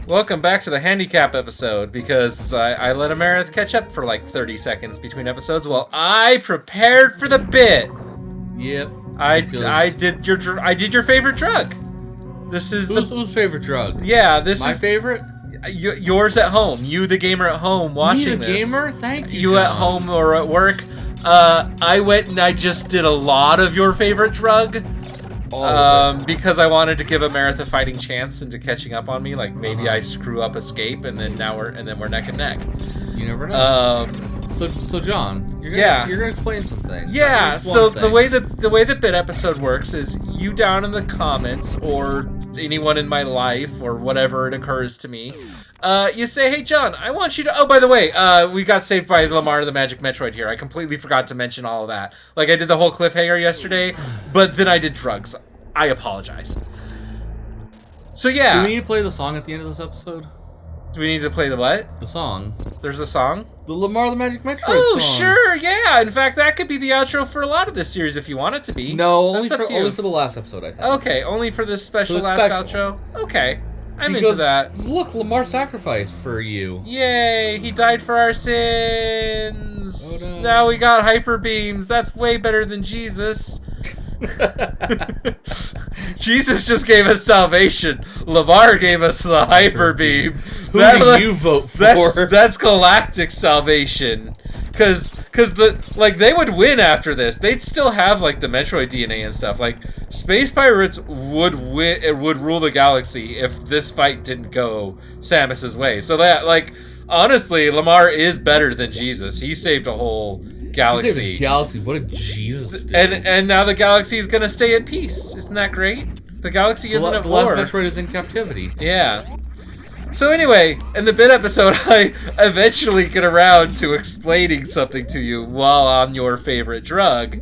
Welcome back to the handicap episode, because I let Amarith catch up for like 30 seconds between episodes while I prepared for the bit. Yep. I did your favorite drug. This is whose favorite drug? Yeah, this my is favorite. Yours at home. You, the gamer at home, watching Me, the this. gamer. Thank you. You John. at home or at work. I went and I just did a lot of your favorite drug. Because I wanted to give Amarith a fighting chance into catching up on me. Like maybe I screw up escape, and then we're neck and neck. You never know. So John, you're gonna explain some things. Yeah. So the way the bit episode works is you down in the comments or anyone in my life or whatever it occurs to me. You say, hey John, I want you to. Oh, by the way, we got saved by Lamar the Magic Metroid here. I completely forgot to mention all of that. Like I did the whole cliffhanger yesterday, but then I did drugs. I apologize. So yeah. Do we need to play the song at the end of this episode? Do we need to play the what? The song. There's a song? The Lamar the Magic Metroid song. Sure, yeah. In fact, that could be the outro for a lot of this series if you want it to be. No, only for the last episode, I think. Okay, only for this special last outro? Okay. I'm into that. Look, Lamar sacrificed for you. Yay, he died for our sins. Oh, no. Now we got hyper beams. That's way better than Jesus. Jesus just gave us salvation. Lamar gave us the hyper beam. Who do you vote for? That's galactic salvation. Cause they would win after this. They'd still have like the Metroid DNA and stuff. Like Space Pirates would win. It would rule the galaxy if this fight didn't go Samus's way. So that honestly, Lamar is better than Jesus. He saved a whole galaxy. What did Jesus do? And now the galaxy is gonna stay at peace. Isn't that great? The galaxy isn't at war. The last Metroid is in captivity. Yeah. So anyway, in the bit episode, I eventually get around to explaining something to you while on your favorite drug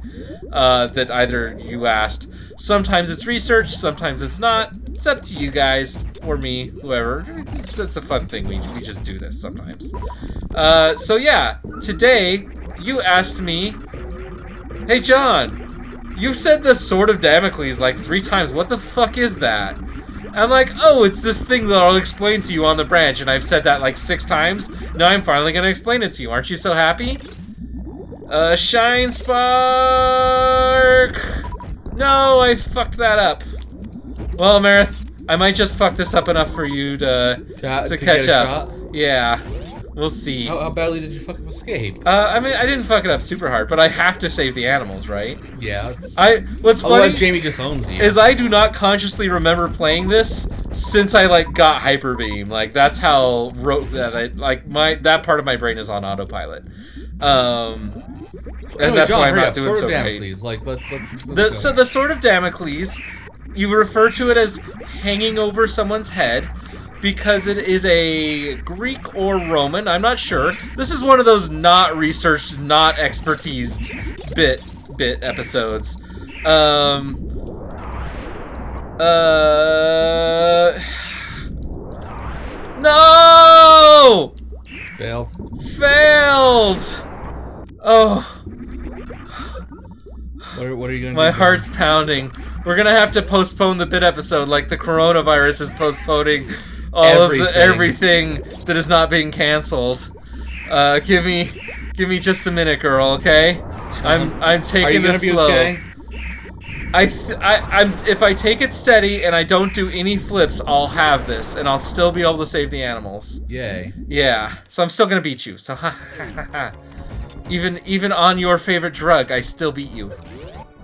that either you asked. Sometimes it's research, sometimes it's not. It's up to you guys, or me, whoever. It's a fun thing. We just do this sometimes. So yeah, today you asked me, hey John, you've said the Sword of Damocles like 3 times. What the fuck is that? I'm like, oh, it's this thing that I'll explain to you on the branch, and I've said that like 6 times. Now I'm finally gonna explain it to you. Aren't you so happy? Shine Spark! No, I fucked that up. Well, Amarith, I might just fuck this up enough for you to catch up. Yeah. We'll see. How badly did you fucking escape? I mean, I didn't fuck it up super hard, but I have to save the animals, right? Yeah. What's funny Jamie disowns you. is I do not consciously remember playing this since I got Hyper Beam. Like that's how that part of my brain is on autopilot. And that's John, why I'm not doing so great. great. Let's So the Sword of Damocles, you refer to it as hanging over someone's head, because it is a Greek or Roman, I'm not sure. This is one of those not researched, not expertised bit episodes. No! Failed. Oh. What are you gonna do? My heart's pounding. We're gonna have to postpone the bit episode like the coronavirus is postponing everything that is not being canceled. Give me just a minute, girl, okay? I'm taking this slow. Okay? If I take it steady and I don't do any flips, I'll have this and I'll still be able to save the animals. Yay. Yeah. So I'm still gonna beat you. So even on your favorite drug, I still beat you.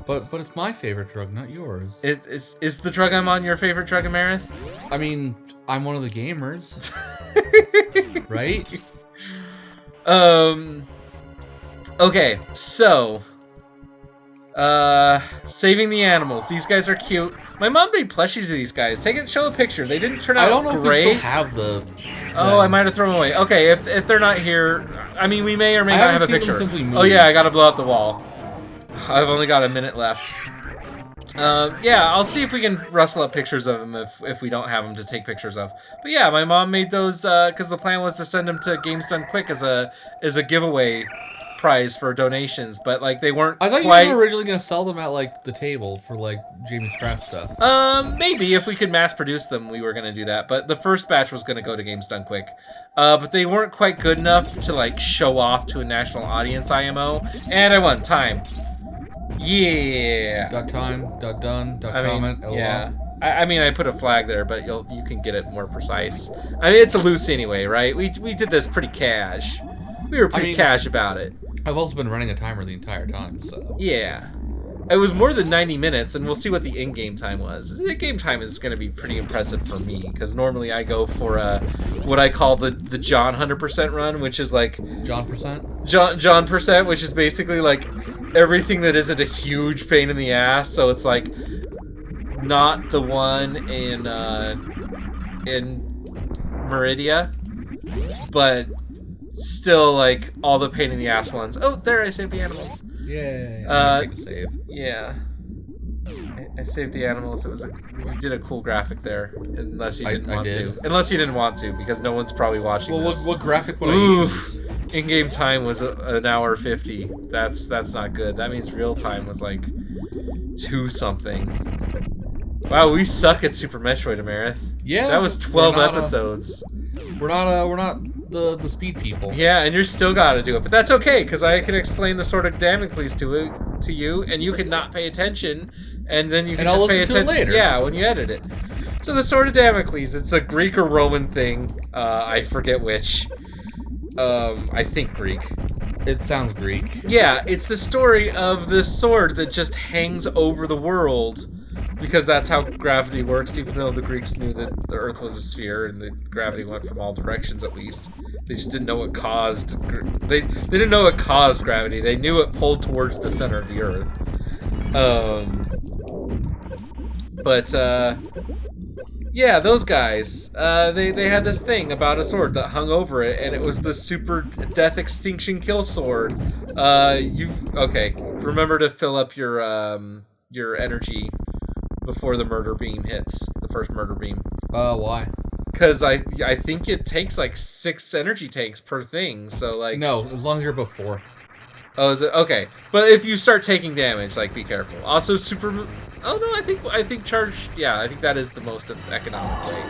But it's my favorite drug, not yours. Is the drug I'm on your favorite drug, Amarith? I mean, I'm one of the gamers. Right? Okay, so saving the animals. These guys are cute. My mom made plushies of these guys. Show a picture. They didn't turn out great. I don't know if we still have the... Oh, I might have thrown them away. Okay, if they're not here, I mean, we may or may not have a picture. Them since we moved. Oh yeah, I gotta blow out the wall. I've only got a minute left. Yeah, I'll see if we can rustle up pictures of them if we don't have them to take pictures of. But yeah, my mom made those because the plan was to send them to Games Done Quick as a giveaway price for donations, but like they weren't. I thought quite... you were originally gonna sell them at like the table for like Jamie's craft stuff. Maybe if we could mass produce them, we were gonna do that. But the first batch was gonna go to Games Done Quick. But they weren't quite good enough to like show off to a national audience. IMO, and I won time. Yeah. .time, .done, .comment, LOL. Yeah. I mean, I put a flag there, but you can get it more precise. I mean, it's a loose anyway, right? We did this pretty cash. We were pretty cash about it. I've also been running a timer the entire time, so... Yeah. It was more than 90 minutes, and we'll see what the in-game time was. The game time is going to be pretty impressive for me, because normally I go for what I call the John 100% run, which is like... John percent? John percent, which is basically like everything that isn't a huge pain in the ass, so it's like... Not the one in Meridia, but still like all the pain in the ass ones. Oh, there I saved the animals. Yeah. Take a save. Yeah. I saved the animals. It was you did a cool graphic there, unless you didn't want to. Unless you didn't want to, because no one's probably watching this. What graphic would I use? In-game time was an hour 50. That's not good. That means real time was like 2 something. Wow, we suck at Super Metroid, Amarith. Yeah, that was 12 episodes. We're not the speed people. Yeah, and you're still gotta do it, but that's okay because I can explain the Sword of Damocles to you, and you can not pay attention, and then you can just pay attention later. Yeah, when you edit it. So the Sword of Damocles, it's a Greek or Roman thing. I forget which. I think Greek. It sounds Greek. Yeah, it's the story of this sword that just hangs over the world. Because that's how gravity works, even though the Greeks knew that the Earth was a sphere and the gravity went from all directions at least. They just didn't know what caused... They didn't know what caused gravity. They knew it pulled towards the center of the Earth. Yeah, those guys, they had this thing about a sword that hung over it, and it was the super death extinction kill sword. Okay, remember to fill up your energy before the murder beam hits, the first murder beam. Why? Because I think it takes like 6 energy tanks per thing, so like... No, as long as you're above 4. Oh, is it? Okay. But if you start taking damage, like, be careful. Also, super... Oh, no, I think charge... Yeah, I think that is the most economic way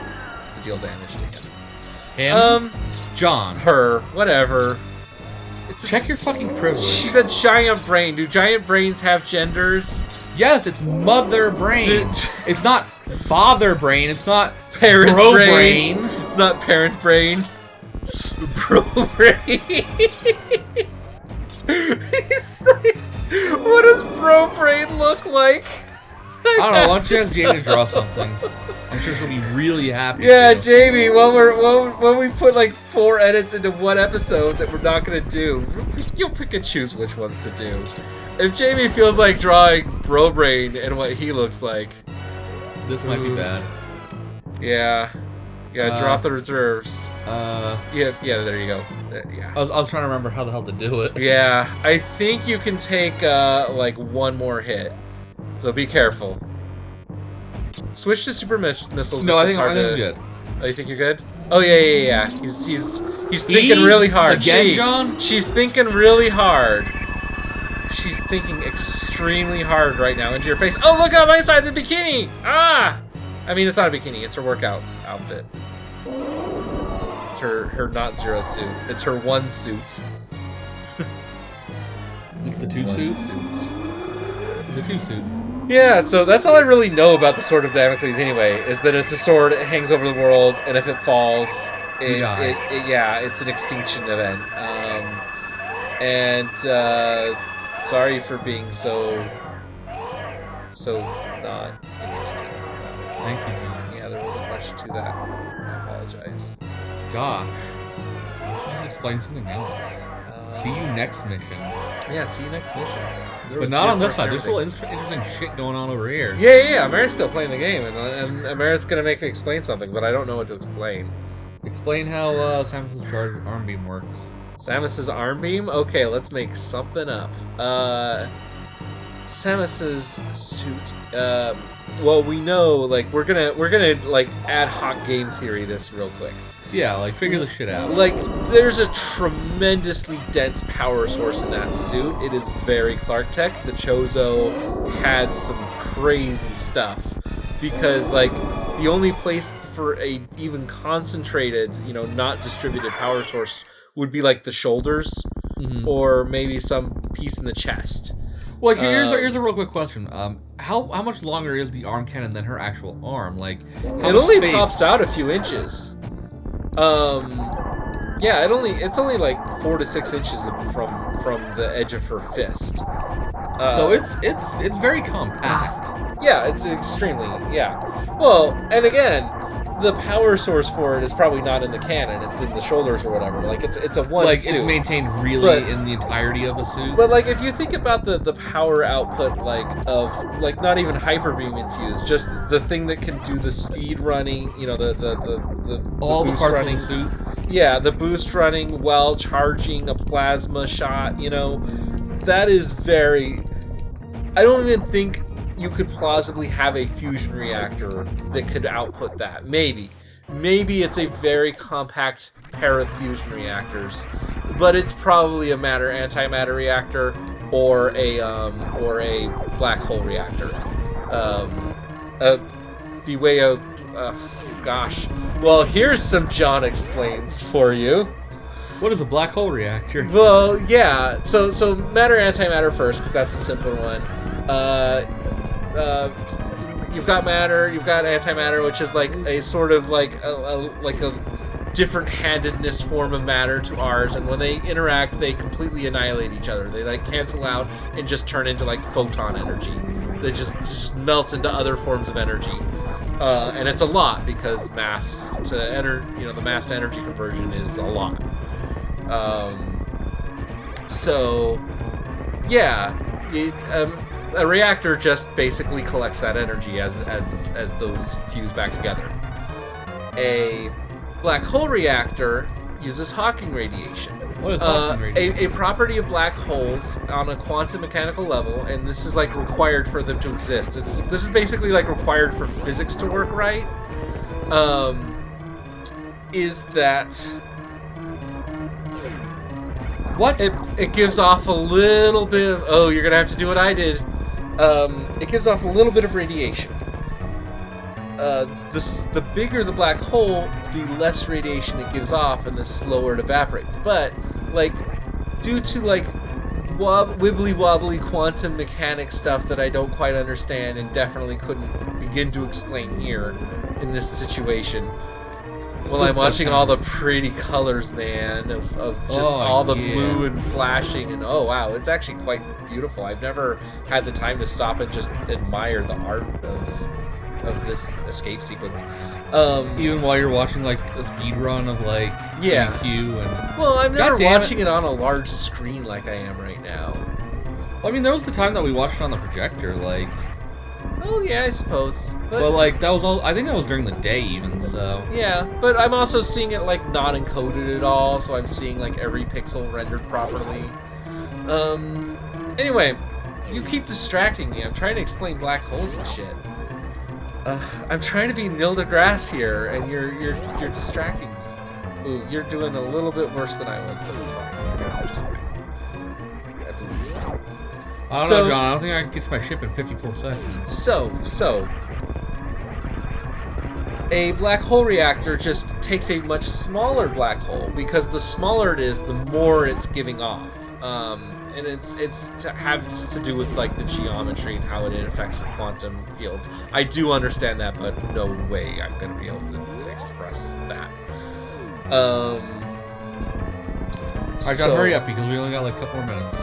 to deal damage to him. Him? John. Her. Whatever. Check your fucking privilege. She said giant brain. Do giant brains have genders? Yes, it's mother brain. It's not father brain. It's not parent brain. It's not parent brain. Bro brain. He's like, what does bro brain look like? I don't know. Why don't you ask Jamie to draw something? I'm sure she'll be really happy. Yeah, Jamie. When we put like 4 edits into one episode that we're not gonna do, you'll pick and choose which ones to do. If Jamie feels like drawing Bro Brain and what he looks like, this might be bad. Yeah, drop the reserves. Yeah, there you go. Yeah. I was trying to remember how the hell to do it. Yeah, I think you can take like 1 more hit, so be careful. Switch to super missiles. No, I think I'm good. Oh, you think you're good? Oh yeah. He's thinking really hard. Again, John? She's thinking really hard. She's thinking extremely hard right now into your face. Oh, look on my side, the bikini! Ah! I mean, it's not a bikini. It's her workout outfit. It's her not zero suit. It's her 1 suit. It's the 2 suit? It's the 2 suit. Yeah, so that's all I really know about the Sword of Damocles anyway, is that it's a sword, it hangs over the world, and if it falls, it's an extinction event. Sorry for being so not interesting about it. Thank you, John. Yeah, there wasn't much to that. I apologize. Gosh. You should just explain something else. See you next mission. Yeah, see you next mission. But not on this side. There's still interesting shit going on over here. Yeah. Amarith's still playing the game, and Amarith's gonna make me explain something, but I don't know what to explain. Explain how Samus's charge arm beam works. Samus's arm beam? Okay, let's make something up. Samus's suit. Well, we know, like, we're gonna like ad hoc game theory this real quick. Yeah, like, figure this shit out. Like, there's a tremendously dense power source in that suit. It is very Clark Tech. The Chozo had some crazy stuff. Because, like, the only place for a even concentrated, not distributed power source would be, like, the shoulders. Or maybe some piece in the chest. Well, here's a real quick question. How much longer is the arm cannon than her actual arm? Like, how it much only space? pops out a few inches. Yeah, it's only like 4 to 6 inches from the edge of her fist. So it's very compact. Yeah, it's extremely, yeah. Well, and again, the power source for it is probably not in the cannon; it's in the shoulders or whatever. Like it's a one Like suit. it's maintained really in the entirety of the suit. But like if you think about the power output of not even hyper beam infused, just the thing that can do the speed running, the all the boost parts running. of the suit. Yeah, the boost running while charging a plasma shot, that is very... I don't even think you could plausibly have a fusion reactor that could output that. Maybe. Maybe it's a very compact pair of fusion reactors, but it's probably a matter-antimatter reactor or a black hole reactor. The way of... gosh. Well, here's some John Explains for you. What is a black hole reactor? Well, yeah. So matter-antimatter first, because that's the simpler one. You've got matter, you've got antimatter, which is like a sort of like a different-handedness form of matter to ours, and when they interact, they completely annihilate each other. They like cancel out and just turn into like photon energy. They just melts into other forms of energy, and it's a lot because mass to the mass to energy conversion is a lot. So, yeah. A reactor just basically collects that energy as those fuse back together. A black hole reactor uses Hawking radiation. What is Hawking radiation? A property of black holes on a quantum mechanical level, and this is like required for them to exist. This is basically like required for physics to work right. Is that what? It gives off a little bit of... Oh, you're gonna have to do what I did. It gives off a little bit of radiation. The bigger the black hole, the less radiation it gives off, and the slower it evaporates. But, like, due to, like, wibbly-wobbly quantum mechanics stuff that I don't quite understand and definitely couldn't begin to explain here in this situation... Well, I'm watching all the pretty colors, man, of just all the blue and flashing, and oh wow, it's actually quite beautiful. I've never had the time to stop and just admire the art of this escape sequence. Even while you're watching like a speed run of like Q and... Well, I'm never watching it on a large screen like I am right now. Well, I mean, there was the time that we watched it on the projector, like... Oh yeah, I suppose. But like that was all. I think that was during the day, even so. Yeah, but I'm also seeing it like not encoded at all, so I'm seeing like every pixel rendered properly. Anyway, you keep distracting me. I'm trying to explain black holes and shit. I'm trying to be Neil deGrasse here, and you're distracting me. Ooh, you're doing a little bit worse than I was, but it's fine. You're just fine. I believe you. I don't know, John. I don't think I can get to my ship in 54 seconds. So, a black hole reactor just takes a much smaller black hole, because the smaller it is, the more it's giving off. And it's has to do with like the geometry and how it affects with quantum fields. I do understand that, but no way I'm going to be able to express that. Alright, John, hurry up because we only got like a couple more minutes.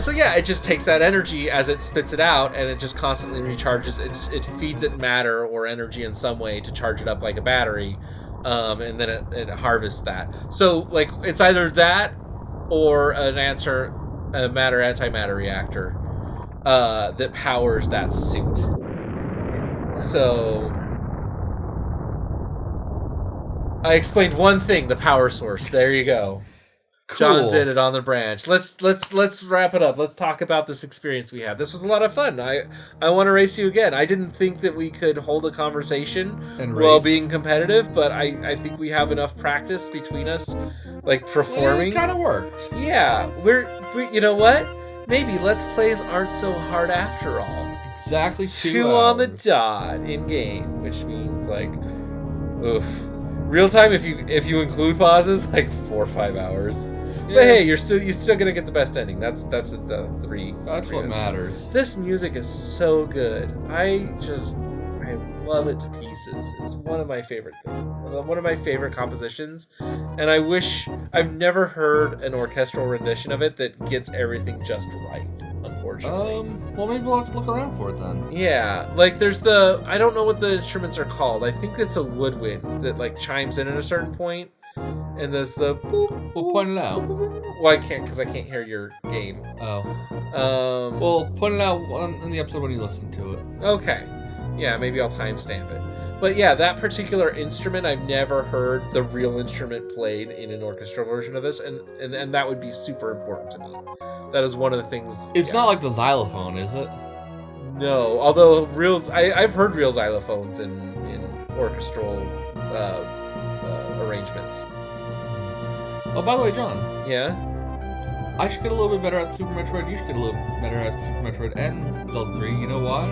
So yeah, it just takes that energy as it spits it out, and it just constantly recharges. It feeds it matter or energy in some way to charge it up like a battery, and then it harvests that. So like it's either that or a matter-antimatter reactor that powers that suit. So I explained one thing: the power source. There you go. John did it on the branch. Let's wrap it up. Let's talk about this experience we had. This was a lot of fun. I want to race you again. I didn't think that we could hold a conversation while being competitive, but I think we have enough practice between us, like performing. It kind of worked. Yeah, we you know what? Maybe Let's Plays aren't so hard after all. Exactly 2 on the dot in game, which means like, oof. Real time, if you include pauses, like 4 or 5 hours. Yeah. But hey, you're still gonna get the best ending. That's a 3. That's what matters. This music is so good. I love it to pieces. It's one of my favorite things. One of my favorite compositions, and I wish I've never heard an orchestral rendition of it that gets everything just right. Unfortunately. Well, maybe we'll have to look around for it then. Yeah, like there's I don't know what the instruments are called. I think it's a woodwind that like chimes in at a certain point, and there's the boop. We'll point it out. Well, I can't because I can't hear your game. Oh. Well, point it out in the episode when you listen to it. Okay. Yeah, maybe I'll timestamp it. But yeah, that particular instrument, I've never heard the real instrument played in an orchestral version of this, and that would be super important to me. That is one of the things. It's not like the xylophone, is it? No, although I've heard real xylophones in orchestral arrangements. Oh, by the way, John. Yeah? I should get a little bit better at Super Metroid. You should get a little better at Super Metroid and Zelda 3. You know why?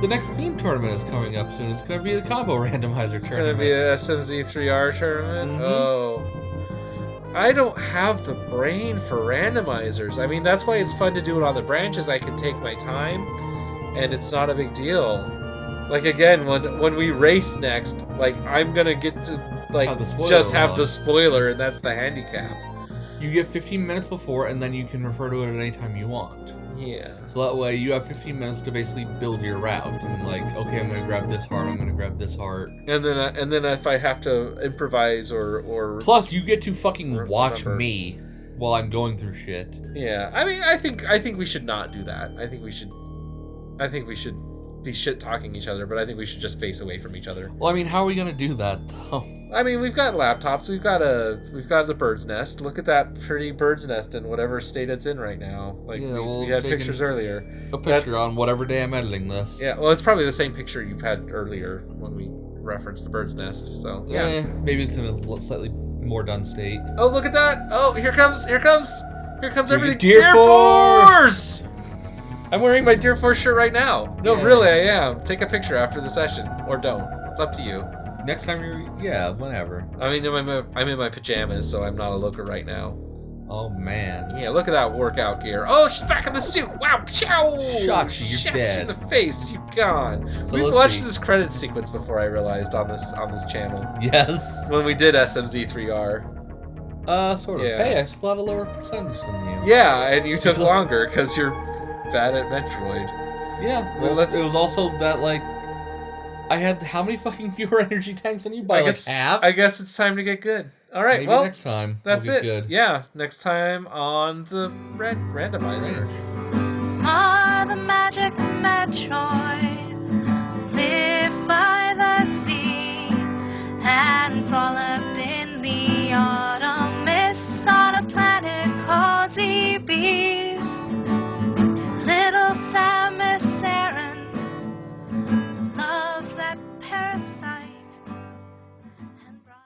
The next Queen tournament is coming up soon. It's going to be the combo randomizer tournament. It's going to be an SMZ 3R tournament? Mm-hmm. Oh. I don't have the brain for randomizers. I mean, that's why it's fun to do it on the branches. I can take my time, and it's not a big deal. Like, again, when we race next, like, I'm going to get to, like, just have the spoiler, and that's the handicap. You get 15 minutes before, and then you can refer to it at any time you want. Yeah. So that way you have 15 minutes to basically build your route and like, okay, I'm gonna grab this heart, I'm gonna grab this heart. And then if I have to improvise or plus you get to fucking watch me while I'm going through shit. Yeah. I mean, I think we should not do that. I think we should be shit talking each other, but I think we should just face away from each other. Well, I mean, how are we gonna do that though? I mean, we've got laptops. We've got the bird's nest. Look at that pretty bird's nest in whatever state it's in right now. Like we had pictures earlier. A picture on whatever day I'm editing this. Yeah, well, it's probably the same picture you've had earlier when we referenced the bird's nest. So yeah, maybe it's in a slightly more done state. Oh, look at that! Oh, here comes everything. Deer Force! I'm wearing my Deer Force shirt right now. No, really, I am. Take a picture after the session, or don't. It's up to you. Next time whenever. I mean, I'm in my pajamas, so I'm not a looker right now. Oh, man. Yeah, look at that workout gear. Oh, she's back in the suit. Wow, chow! Shot you, you're dead. In the face, you're gone. So we've watched this credit sequence before, I realized, on this channel. Yes. When we did SMZ3R. Sort of. Yeah. Hey, I still had a lower percentage than you. Yeah, and you took longer, because you're bad at Metroid. Yeah, well, it was also that, like, I had how many fucking fewer energy tanks than you by half? I guess it's time to get good. All right, maybe well, next time. That's it. Good. Yeah, next time on the randomizer. The magic Metroid, live by the sea and